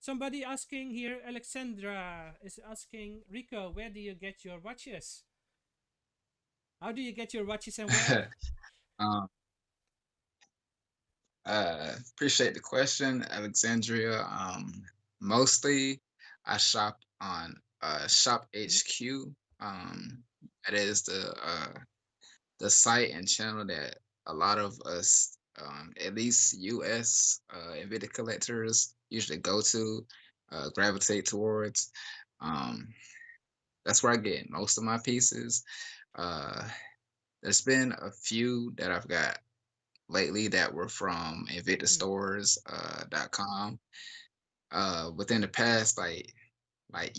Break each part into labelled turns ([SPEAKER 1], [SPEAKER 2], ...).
[SPEAKER 1] Somebody asking here, Alexandra is asking, Rico, where do you get your watches? How do you get your watches and where?
[SPEAKER 2] um, Appreciate the question, Alexandria. Mostly I shop on Shop
[SPEAKER 1] Hmm?
[SPEAKER 2] HQ. That is the site and channel that a lot of us, at least US Invicta collectors, usually go to, gravitate towards. Um, that's where I get most of my pieces. Uh, there's been a few that I've got lately that were from
[SPEAKER 1] Mm.
[SPEAKER 2] invictastores.com. Within the past like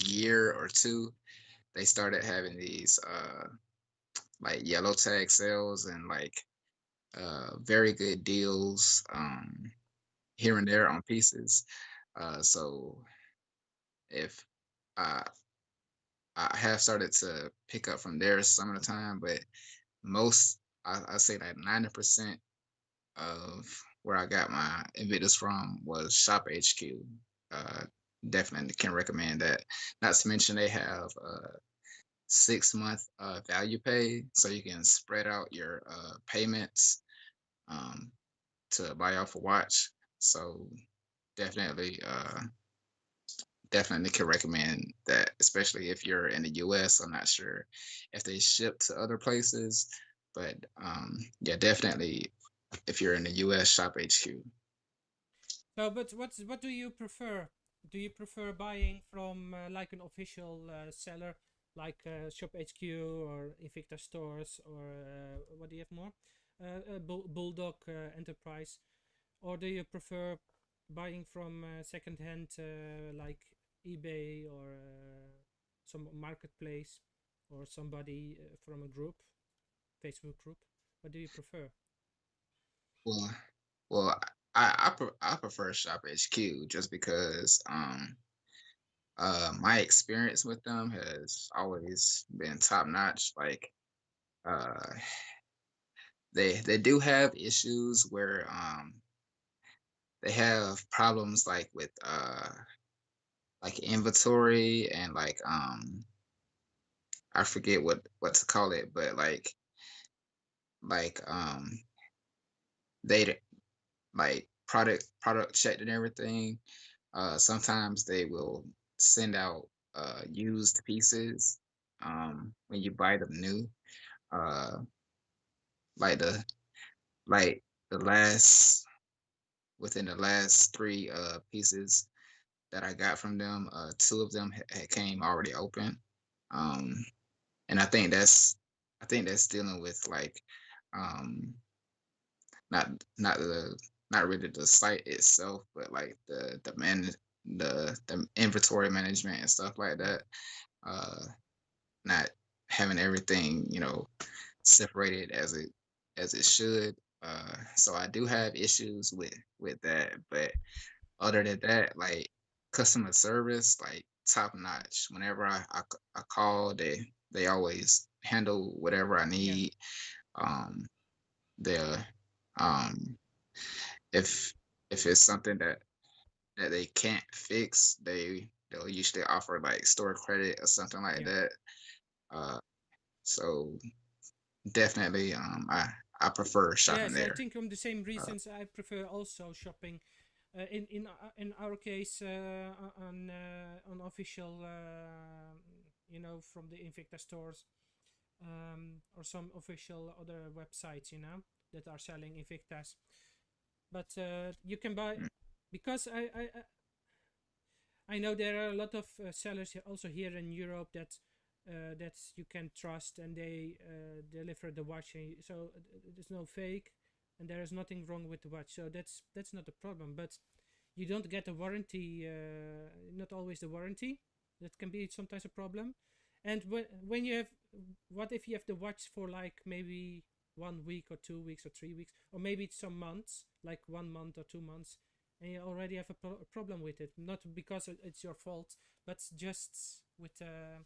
[SPEAKER 2] year or two, they started having these like yellow tag sales and like very good deals here and there on pieces. So if uh, I have started to pick up from there some of the time, but most I say like 90% of where I got my Invictus from was Shop HQ. Uh, Definitely can recommend that. Not to mention they have 6 month value pay, so you can spread out your payments um, to buy off a watch. So definitely, definitely can recommend that, especially if you're in the US. I'm not sure if they ship to other places, but yeah, definitely if you're in the US, Shop HQ.
[SPEAKER 1] So, but what do you prefer? Do you prefer buying from like an official seller, like Shop HQ or Invicta stores, or what do you have more? Bulldog Enterprise, or do you prefer buying from secondhand like eBay or some marketplace or somebody from a group, Facebook group? What do you prefer?
[SPEAKER 2] Well, well, I prefer Shop HQ just because my experience with them has always been top notch. Like uh they do have issues where they have problems like with like inventory and like I forget what to call it, but like they like product checked and everything. Sometimes they will send out used pieces when you buy them new. Uh, like like the last within the last three pieces that I got from them, two of them had came already open. Um, and I think that's dealing with like um not not the not really the site itself, but like the inventory management and stuff like
[SPEAKER 1] Yeah.
[SPEAKER 2] that. Uh, Not having everything separated as it should. So I do have issues with that, but other than that, like customer service, like top notch. Whenever I call, they always handle whatever I
[SPEAKER 1] Yeah.
[SPEAKER 2] need. Um, they're um, if if it's something that they can't fix, they'll usually offer like store credit or something like
[SPEAKER 1] Yeah.
[SPEAKER 2] that. Uh, so definitely, I prefer shopping
[SPEAKER 1] Yes, I
[SPEAKER 2] there.
[SPEAKER 1] think from the same
[SPEAKER 2] Uh,
[SPEAKER 1] reasons I prefer also shopping. In our case, on official, from the Invicta stores, or some official other websites, that are selling Invictas. But you can buy,
[SPEAKER 2] mm,
[SPEAKER 1] because I know there are a lot of sellers also here in Europe that you can trust, and they deliver the watch, so there's no fake, and there is nothing wrong with the watch. So that's not a problem. But you don't get a warranty. Not always the warranty. That can be sometimes a problem. And when you have, what if you have the watch for like maybe 1 week or 2 weeks or 3 weeks, or maybe it's some months, like 1 month or 2 months, and you already have a problem with it, not because it's your fault, but just with the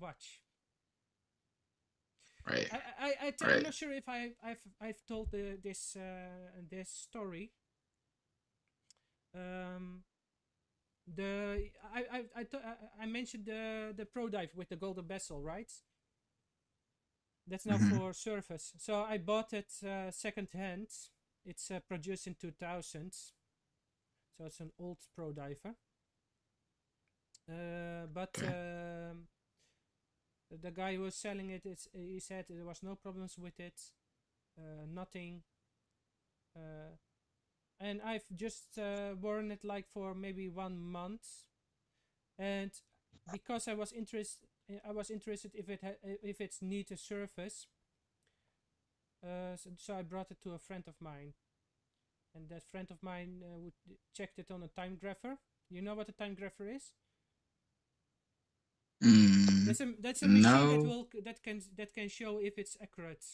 [SPEAKER 1] watch.
[SPEAKER 2] right,
[SPEAKER 1] I'm
[SPEAKER 2] right.
[SPEAKER 1] not sure if I've told this story um, I mentioned the Pro Dive with the golden bezel, right? That's now
[SPEAKER 2] Hmm.
[SPEAKER 1] for Surface. So I bought it second hand. It's produced in 2000s, so it's an old Pro Diver. But
[SPEAKER 2] Okay.
[SPEAKER 1] the guy who was selling it, he said there was no problems with it, nothing. Uh, and I've just worn it like for maybe 1 month, and because I was interested if it's need a surface. So I brought it to a friend of mine, and that friend of mine would checked it on a time grapher. You know what a time grapher is?
[SPEAKER 2] Mm,
[SPEAKER 1] That's a machine
[SPEAKER 2] no.
[SPEAKER 1] that can show if it's accurate.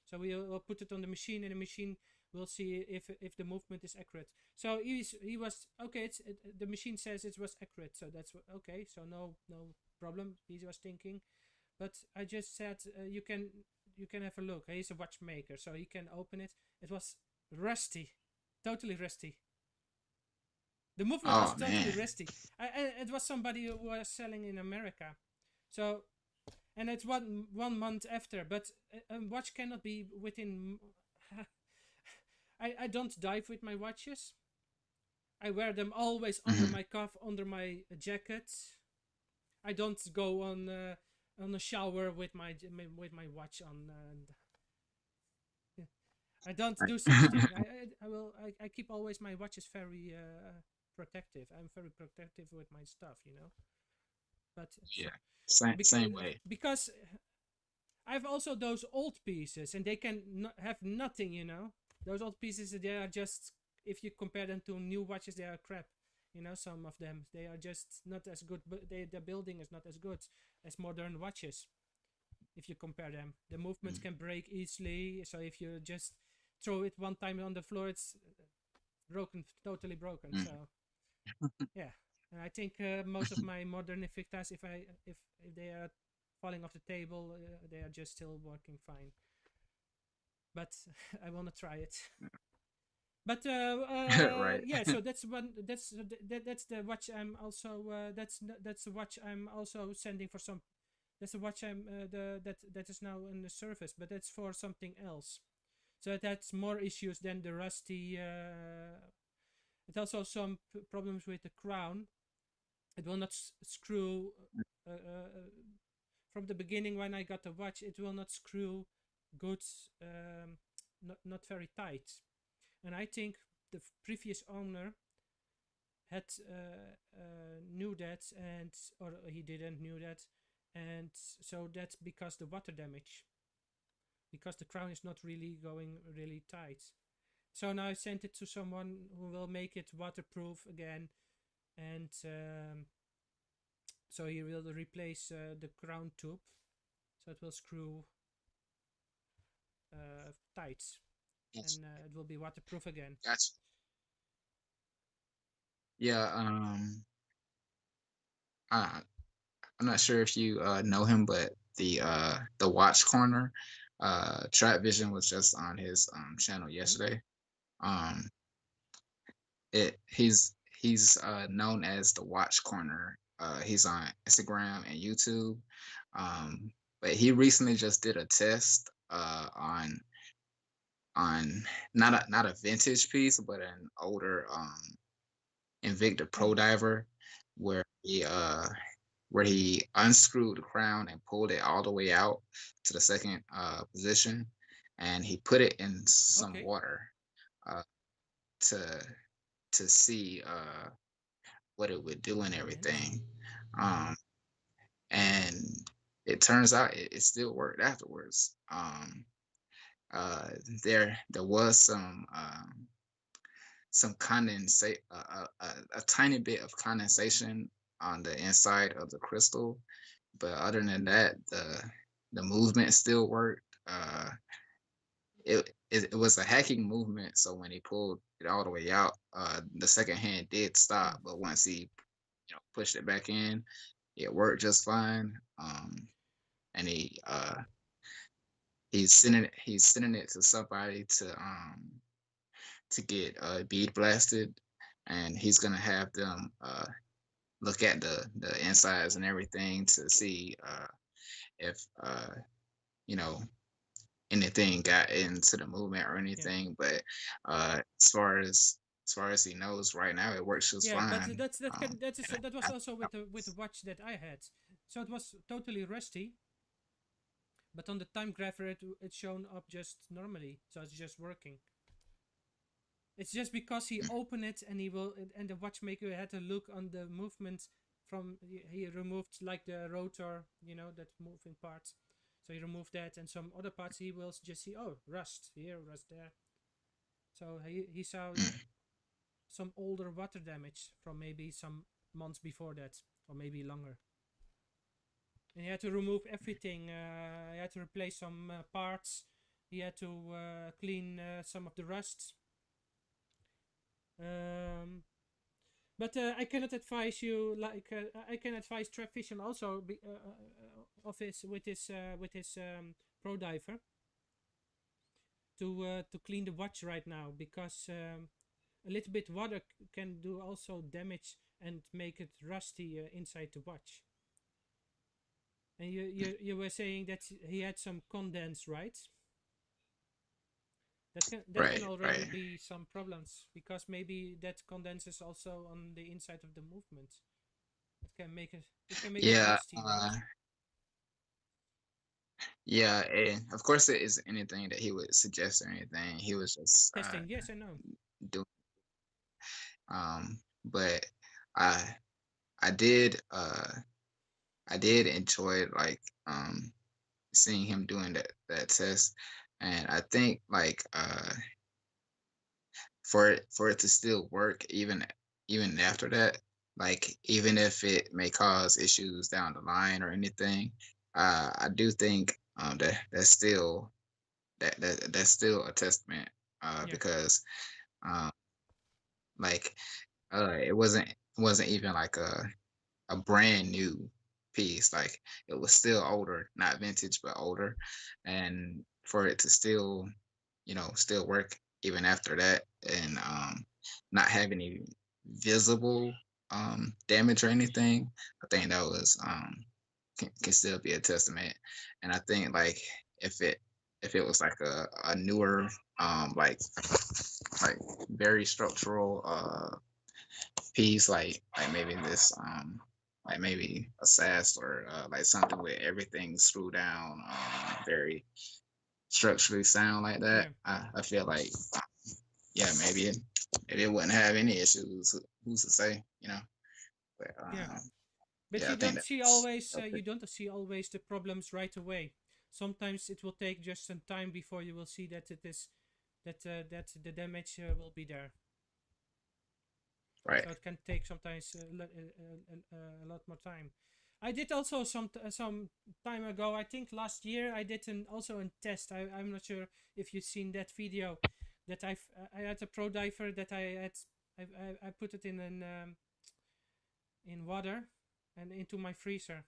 [SPEAKER 1] So we'll put it on the machine, and the machine will see if the movement is accurate. So he was okay. The machine says it was accurate, so that's okay. So no problem. He was thinking, but I just said you can have a look. He's a watchmaker, so he can open it. It was rusty, totally rusty. The movement was
[SPEAKER 2] Oh
[SPEAKER 1] totally
[SPEAKER 2] man.
[SPEAKER 1] rusty. It was somebody who was selling in America, so and it's 1 month after. But a watch cannot be within. I don't dive with my watches. I wear them always under
[SPEAKER 2] Hmm.
[SPEAKER 1] my cuff, under my jacket. I don't go on a shower with my watch on. I don't do such thing. I keep always my watches very protective. I'm very protective with my stuff, you know. But
[SPEAKER 2] Yeah. Same way.
[SPEAKER 1] because I have also those old pieces, and they can have nothing, you know. Those old pieces, they are just, if you compare them to new watches, they are crap. You know, some of them they are just not as good, but the building is not as good as modern watches. If you compare them, the movements can break easily. So if you just throw it one time on the floor, it's broken, totally broken.
[SPEAKER 2] Mm-hmm.
[SPEAKER 1] So yeah, and I think most of my modern Invictas, if they are falling off the table, they are just still working fine. But I want to try it. But
[SPEAKER 2] Right.
[SPEAKER 1] yeah, so that's one. That's the watch. I'm also that's the watch I'm also sending for some. That's the watch I'm that is now in the service, but that's for something else. So that's more issues than the rusty. It also some problems with the crown. It will not screw from the beginning when I got the watch. It will not screw good, not very tight. And I think the previous owner had knew that, and or he didn't knew that, and so that's because the water damage, because the crown is not really going really tight. So now I sent it to someone who will make it waterproof again, and so he will replace the crown tube, so it will screw tight,
[SPEAKER 2] Gotcha.
[SPEAKER 1] and it will be waterproof again.
[SPEAKER 2] Gotcha. Yeah. I, I'm not sure if you know him, but the Watch Corner, Trap Vision was just on his channel
[SPEAKER 1] Hmm?
[SPEAKER 2] yesterday. Um, he's known as the Watch Corner. He's on Instagram and YouTube. But he recently just did a test on not a vintage piece, but an older Invicta Pro
[SPEAKER 1] Hmm.
[SPEAKER 2] Diver, where he unscrewed the crown and pulled it all the way out to the second position, and he put it in some
[SPEAKER 1] Okay.
[SPEAKER 2] water uh, to see what it would do and
[SPEAKER 1] And
[SPEAKER 2] everything. Um, and it turns out it still worked afterwards. Uh, there was some condensate, a tiny bit of condensation on the inside of the crystal, but other than that, the movement still worked. It was a hacking movement, so when he pulled it all the way out, the second hand did
[SPEAKER 1] hmm.
[SPEAKER 2] stop, but once he pushed it back in, it worked just fine. And he's sending it to somebody to get bead blasted, and he's gonna have them look at the insides and everything to see if you know anything got into the movement or
[SPEAKER 1] Yeah.
[SPEAKER 2] anything. But as far as he knows right now, it works just
[SPEAKER 1] Yeah, but
[SPEAKER 2] fine.
[SPEAKER 1] that was also with the watch that I had. So it was totally rusty, but on the time grapher it's shown up just normally, so it's just working. It's just because he opened it and the watchmaker had to look on the movement from he removed like the rotor, that moving part. So he removed that, and some other parts he will just see, oh, rust here, rust there. So he saw some older water damage from maybe some months before that, or maybe longer. And he had to remove everything. He had to replace some parts. He had to clean some of the rust. Um, but I cannot advise you. Like I can advise Trap Vision also of his with his Pro Diver to clean the watch right now, because a little bit water can do also damage and make it rusty inside the watch. And you were saying that he had some condense, right? That can
[SPEAKER 2] Right,
[SPEAKER 1] already
[SPEAKER 2] right.
[SPEAKER 1] be some problems, because maybe that condenses also on the inside of the movement. It can make it
[SPEAKER 2] Yeah,
[SPEAKER 1] rusty, right?
[SPEAKER 2] yeah, and of course it isn't anything that he would suggest or anything. He was just
[SPEAKER 1] Testing, yes, I know.
[SPEAKER 2] doing. But I I did I did enjoy like seeing him doing that test, and I think like for it to still work even after that, like even if it may cause issues down the line or anything, I do think that's still that's still a testament,
[SPEAKER 1] Yeah,
[SPEAKER 2] because um like it wasn't even like a brand new piece. Like it was still older, not vintage, but older. And for it to still, still work even after that, and not have any visible damage or anything, I think that was can still be a testament. And I think like if it if it was like a newer like very structural piece, like maybe this like maybe a SAS, or like something with everything screwed down, very structurally sound like that,
[SPEAKER 1] yeah,
[SPEAKER 2] I feel like yeah, maybe it wouldn't have any issues. Who's to say, but
[SPEAKER 1] yeah. But
[SPEAKER 2] yeah, I think
[SPEAKER 1] you don't see always the problems right away. Sometimes it will take just some time before you will see that it is that the damage will be there.
[SPEAKER 2] right.
[SPEAKER 1] So it can take sometimes a lot more time. I did also some time ago. I think last year I did also a test. I'm not sure if you've seen that video. That I had a Pro Diver that I put it in water and into my freezer,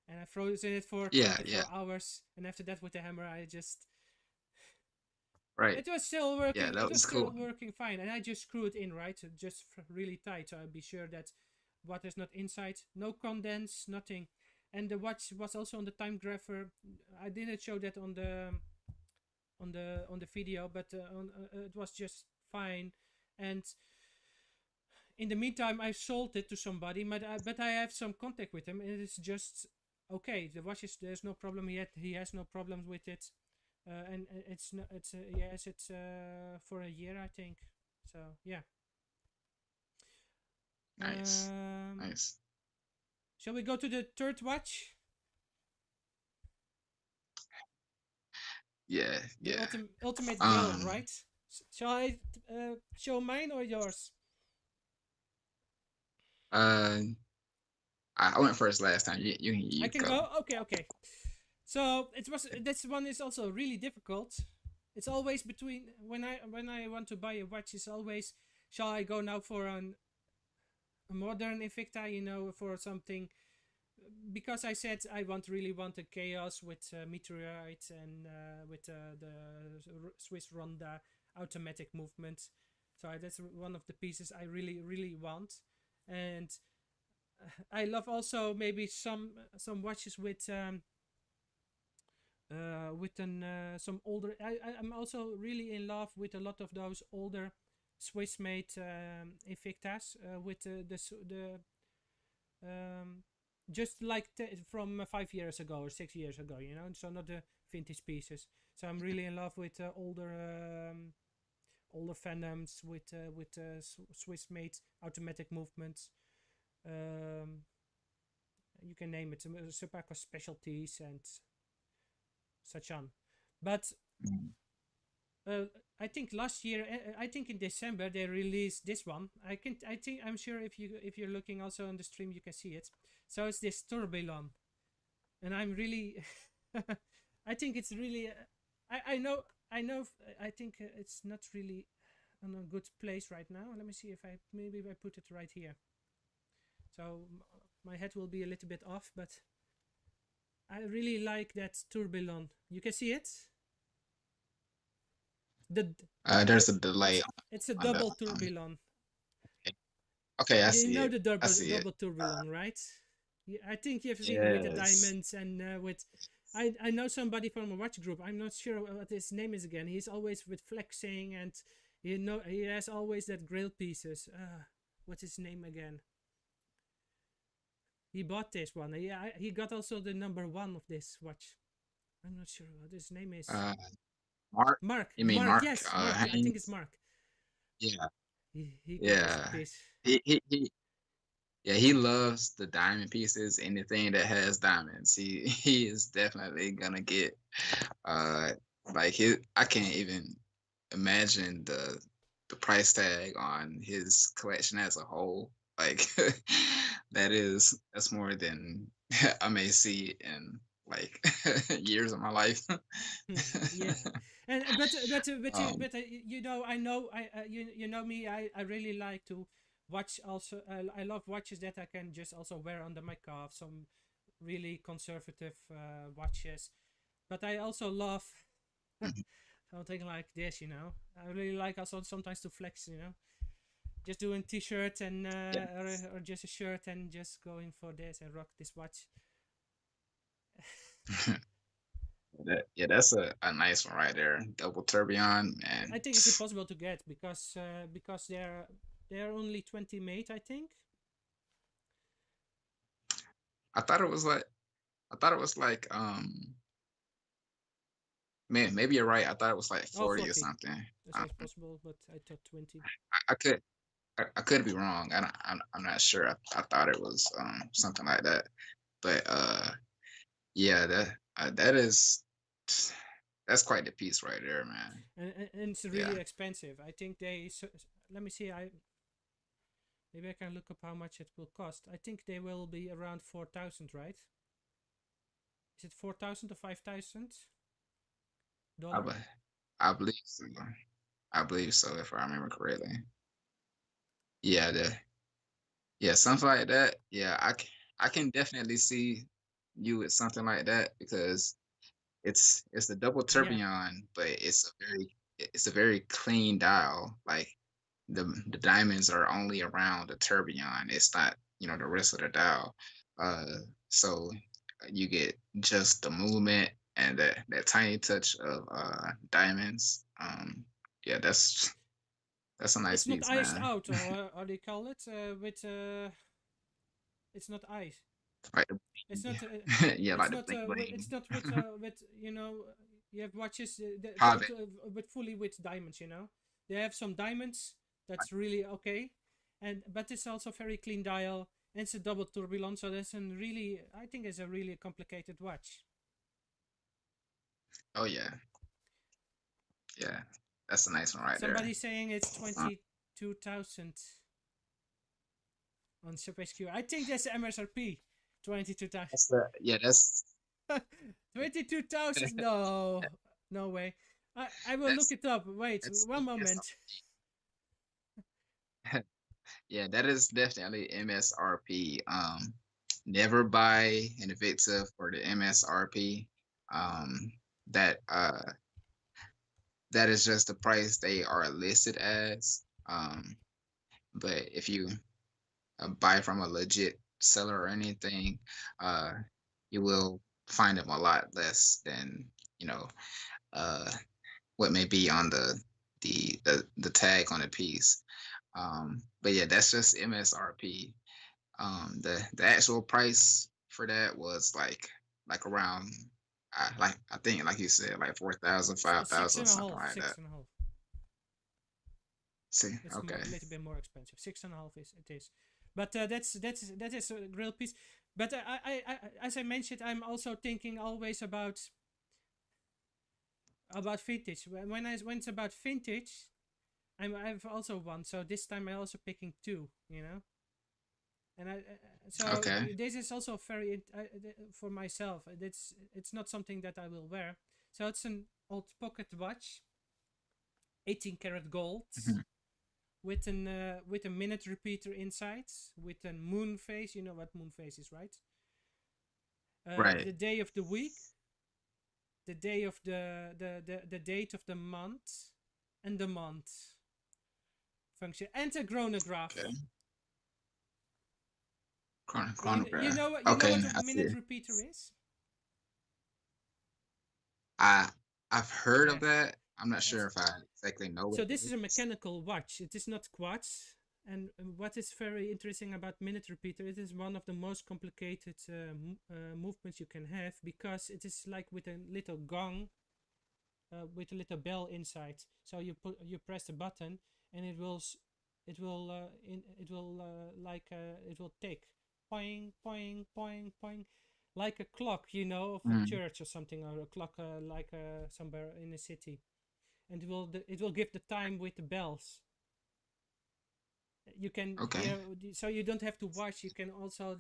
[SPEAKER 1] and I froze in it for
[SPEAKER 2] Yeah, yeah,
[SPEAKER 1] 24 hours. And after that, with the hammer, I just
[SPEAKER 2] right.
[SPEAKER 1] it was still working.
[SPEAKER 2] Yeah,
[SPEAKER 1] It
[SPEAKER 2] that
[SPEAKER 1] was
[SPEAKER 2] was
[SPEAKER 1] still
[SPEAKER 2] cool.
[SPEAKER 1] working fine, and I just screw it in, right, so just really tight, so I'd be sure that water's not inside, no condense, nothing. And the watch was also on the time grapher. I didn't show that on the video, but it was just fine. And in the meantime, I sold it to somebody, but I have some contact with him, and it's just okay. The watch is there's no problem yet. He has no problems with it, and it's no, it's yes, it's for a year, I think. So yeah.
[SPEAKER 2] Nice,
[SPEAKER 1] Um,
[SPEAKER 2] nice.
[SPEAKER 1] shall we go to the third watch,
[SPEAKER 2] Yeah,
[SPEAKER 1] the
[SPEAKER 2] yeah.
[SPEAKER 1] ultimate girl,
[SPEAKER 2] Um,
[SPEAKER 1] right? Shall I show mine or yours?
[SPEAKER 2] uh, I went first last time.
[SPEAKER 1] I
[SPEAKER 2] You
[SPEAKER 1] can
[SPEAKER 2] go.
[SPEAKER 1] go. Okay, okay. So it was. This one is also really difficult. It's always between when I want to buy a watch. It's always, shall I go now for a modern Invicta, for something, because I said I really want a chaos with meteorite and with the Swiss Ronda automatic movement. So that's one of the pieces I really want. And I love also maybe some watches with an some older. I'm also really in love with a lot of those older Swiss made Invictas with the um, just like from 5 years ago or 6 years ago, you know. So not the vintage pieces. So I'm really in love with older Phantoms with Swiss made automatic movements. Um, you can name it, Supaco specialties and such on. But
[SPEAKER 2] Mhm.
[SPEAKER 1] uh, I think last year, I think in December they released this one. I think I'm sure if you're looking also on the stream, you can see it. So it's this tourbillon, and I'm really, I think it's really, I know, I know, I think it's not really on a good place right now. Let me see if I maybe if I put it right here. So my head will be a little bit off, but I really like that tourbillon. You can see it. The
[SPEAKER 2] There's a delay
[SPEAKER 1] it's a
[SPEAKER 2] on the.
[SPEAKER 1] double tourbillon.
[SPEAKER 2] Okay, I
[SPEAKER 1] You
[SPEAKER 2] see
[SPEAKER 1] know
[SPEAKER 2] it.
[SPEAKER 1] the
[SPEAKER 2] I see it.
[SPEAKER 1] double tourbillon, right? I think you've seen it with the
[SPEAKER 2] Yes.
[SPEAKER 1] diamonds and with. I know somebody from a watch group. I'm not sure what his name is again. He's always with flexing and he has always that grill pieces. What's his name again? He bought this one. He got also the number one of this watch. I'm not sure what his name is.
[SPEAKER 2] Uh, Mark.
[SPEAKER 1] Mark.
[SPEAKER 2] You mean
[SPEAKER 1] Mark.
[SPEAKER 2] Mark?
[SPEAKER 1] Yes, Mark. I think it's
[SPEAKER 2] Haynes.
[SPEAKER 1] Mark.
[SPEAKER 2] Yeah.
[SPEAKER 1] He got this
[SPEAKER 2] Yeah.
[SPEAKER 1] piece.
[SPEAKER 2] He Yeah, he loves the diamond pieces. Anything that has diamonds, he is definitely gonna get. Uh, like his, I can't even imagine the price tag on his collection as a whole. Like that's more than I may see in like years of my life.
[SPEAKER 1] Yeah, and
[SPEAKER 2] um,
[SPEAKER 1] but you know you know me. I really like to watch also. I love watches that I can just also wear under my cuff. Some really conservative watches, but I also love something like this. You know, I really like also sometimes to flex. You know, just doing t-shirt and
[SPEAKER 2] yeah,
[SPEAKER 1] or just a shirt and just going for this and rock this watch.
[SPEAKER 2] yeah, that's a nice one right there. Double tourbillon,
[SPEAKER 1] I
[SPEAKER 2] man.
[SPEAKER 1] think it's impossible to get because they're only 20 made. I think
[SPEAKER 2] I thought it was like I thought it was like man, maybe you're right. I thought it was like
[SPEAKER 1] oh
[SPEAKER 2] 40 or
[SPEAKER 1] 40.
[SPEAKER 2] something.
[SPEAKER 1] So it's possible, but I thought 20.
[SPEAKER 2] I could I could be wrong. I'm not sure. I thought it was something like that. But yeah, that is that's quite the piece right there, man.
[SPEAKER 1] And it's
[SPEAKER 2] Yeah.
[SPEAKER 1] really expensive. I think let me see. I maybe I can look up how much it will cost. I think they will be around 4,000, right? Is it 4,000 or
[SPEAKER 2] I
[SPEAKER 1] $5,000?
[SPEAKER 2] be- I believe so. I believe so if I remember correctly. Yeah, yeah, something like that. Yeah, I can definitely see you with something like that because it's a double
[SPEAKER 1] Yeah,
[SPEAKER 2] tourbillon, but it's a very clean dial. Like the diamonds are only around the tourbillon. It's not, the rest of the dial. So you get just the movement and that tiny touch of diamonds. Yeah, that's a nice
[SPEAKER 1] it's not
[SPEAKER 2] piece,
[SPEAKER 1] iced
[SPEAKER 2] man.
[SPEAKER 1] out, or how do you call it? With it's not ice.
[SPEAKER 2] Like
[SPEAKER 1] It's not.
[SPEAKER 2] yeah, like the bling
[SPEAKER 1] It's
[SPEAKER 2] bling.
[SPEAKER 1] not with you have watches
[SPEAKER 2] Hobbit.
[SPEAKER 1] with fully with diamonds. You know, they have some diamonds. That's really okay, and but it's also very clean dial. And it's a double tourbillon, so that's a really I think it's a really complicated watch.
[SPEAKER 2] Oh yeah, yeah, that's a nice one right there.
[SPEAKER 1] Somebody saying it's
[SPEAKER 2] Uh,
[SPEAKER 1] 22,000 on ShopHQ. I think that's MSRP. 22,000.
[SPEAKER 2] yeah, that's
[SPEAKER 1] 22,000. No, no way. I will look
[SPEAKER 2] that's
[SPEAKER 1] it up. Wait,
[SPEAKER 2] that's
[SPEAKER 1] one moment.
[SPEAKER 2] yeah, that is definitely MSRP. Never buy an Invicta for the MSRP. Um, that that is just the price they are listed as. Um, but if you buy from a legit seller or anything, uh, you will find them a lot less than you know uh, what may be on the tag on the piece. But yeah, that's just MSRP. The actual price for that was like around like I think like you said like 4,000, five
[SPEAKER 1] Six
[SPEAKER 2] thousand,
[SPEAKER 1] and a
[SPEAKER 2] something
[SPEAKER 1] half,
[SPEAKER 2] like that.
[SPEAKER 1] 6.5.
[SPEAKER 2] See,
[SPEAKER 1] It's
[SPEAKER 2] okay,
[SPEAKER 1] a little bit more expensive. 6.5 is it is, but that is a real piece. But as I mentioned, I'm also thinking always about vintage. When it's about vintage, I've also one. So this time I'm also picking two. You know, and so
[SPEAKER 2] okay,
[SPEAKER 1] this is also very for myself. It's not something that I will wear. So it's an old pocket watch, 18 karat gold,
[SPEAKER 2] mhm,
[SPEAKER 1] with a minute repeater inside, with a moon phase. You know what moon phase is, right?
[SPEAKER 2] right,
[SPEAKER 1] The day of the week, the day of the date of the month, and the month function, and a chronograph.
[SPEAKER 2] okay,
[SPEAKER 1] You
[SPEAKER 2] chronograph.
[SPEAKER 1] know what
[SPEAKER 2] Okay,
[SPEAKER 1] a
[SPEAKER 2] I see.
[SPEAKER 1] minute repeater is?
[SPEAKER 2] I I've heard
[SPEAKER 1] Yeah.
[SPEAKER 2] of that. I'm not
[SPEAKER 1] It's,
[SPEAKER 2] sure if I exactly know what
[SPEAKER 1] so
[SPEAKER 2] it
[SPEAKER 1] this is a
[SPEAKER 2] is.
[SPEAKER 1] mechanical watch. It is not quartz. And what is very interesting about minute repeater, it is one of the most complicated movements you can have, because it is like with a little gong, with a little bell inside. So you press the button, and it will tick, poing poing poing poing, like a clock, of a
[SPEAKER 2] Mm,
[SPEAKER 1] church or something, or a clock like somewhere in a city, and it will give the time with the bells. You can
[SPEAKER 2] okay,
[SPEAKER 1] hear, so you don't have to watch. You can also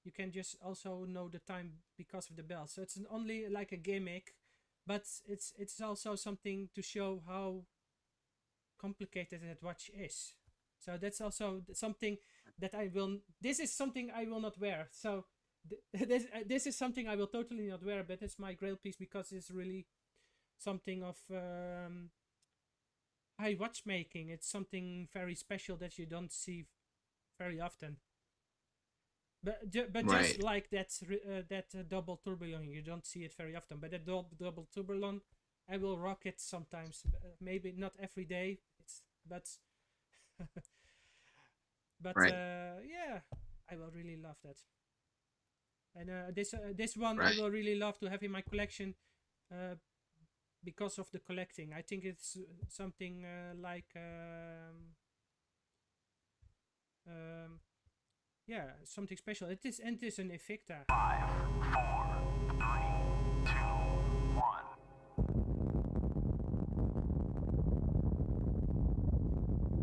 [SPEAKER 1] you can just also know the time because of the bell. So it's only like a gimmick, but it's also something to show how complicated that watch is. So that's also something that I will. This is something I will not wear. So this is something I will totally not wear. But it's my grail piece, because it's really something of high watchmaking. It's something very special that you don't see very often. But just
[SPEAKER 2] right,
[SPEAKER 1] like that double tourbillon, you don't see it very often. But that double tourbillon, I will rock it sometimes. Maybe not every day. But
[SPEAKER 2] right,
[SPEAKER 1] yeah, I will really love that. And this one I
[SPEAKER 2] right,
[SPEAKER 1] will really love to have in my collection, uh, because of the collecting. I think it's something like um, yeah, something special. It is, and it is an Invicta. 5, 4, 3,